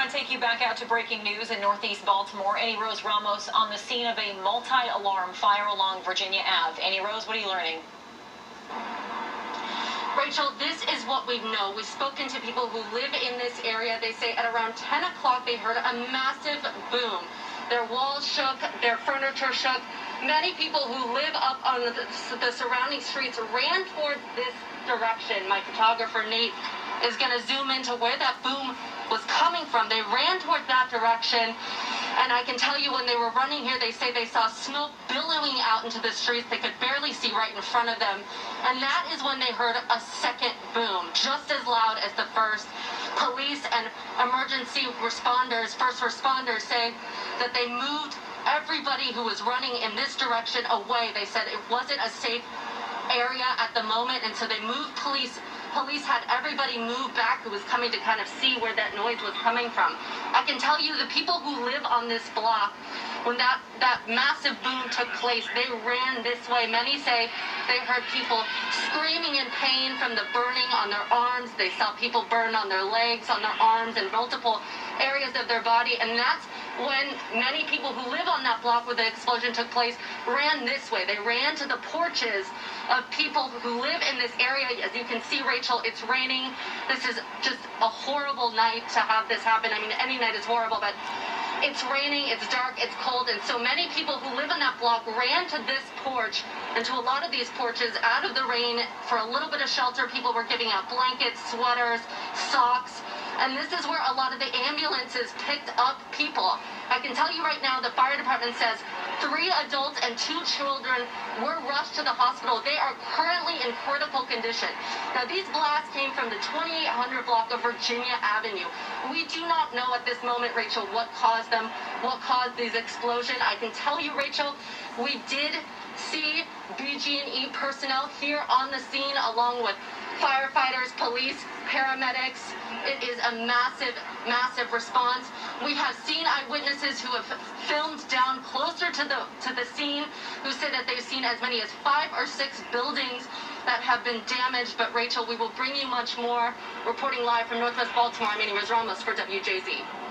want to take you back out to breaking news in Northeast Baltimore. Annie Rose Ramos on the scene of a multi-alarm fire along Virginia Ave. Annie Rose, what are you learning? Rachel, this is what we know. We've spoken to people who live in this area. They say at around 10 o'clock they heard a massive boom. Their walls shook, their furniture shook. Many people who live up on the surrounding streets ran toward this direction. My photographer, Nate, is going to zoom into where that boom was coming from. They ran toward that direction. And I can tell you when they were running here, they say they saw smoke billowing out into the streets. They could barely see right in front of them. And that is when they heard a second boom, just as loud as the first. Police and emergency responders, first responders, say that they moved everybody who was running in this direction away. They said it wasn't a safe area at the moment, and so they moved police. Police had everybody move back who was coming to kind of see where that noise was coming from. I can tell you the people who live on this block, when that massive boom took place, they ran this way. Many say they heard people screaming in pain from the burning on their arms. They saw people burn on their legs, on their arms, and multiple areas of their body. And that's when many people who live on that block where the explosion took place ran this way. They ran to the porches of people who live in this area. As you can see, Rachel, it's raining. This is just a horrible night to have this happen. I mean, any night is horrible, but it's raining, it's dark, it's cold, and so many people who live on that block ran to this porch and to a lot of these porches out of the rain for a little bit of shelter. People were giving out blankets, sweaters, socks, and this is where a lot of the ambulances picked up people. I can tell you right now, the fire department says 3 adults and 2 children were rushed to the hospital. They are currently in critical condition. Now, these blasts came from the 2800 block of Virginia Avenue. We do not know at this moment, Rachel, what caused them, what caused these explosions. I can tell you, Rachel, we did see BG&E personnel here on the scene along with firefighters, police, paramedics. It is a massive, massive response. We have seen eyewitnesses who have filmed down closer to the scene who say that they've seen as many as 5 or 6 buildings that have been damaged. But Rachel, we will bring you much more. Reporting live from Northwest Baltimore, I'm Annie Rose Ramos for WJZ.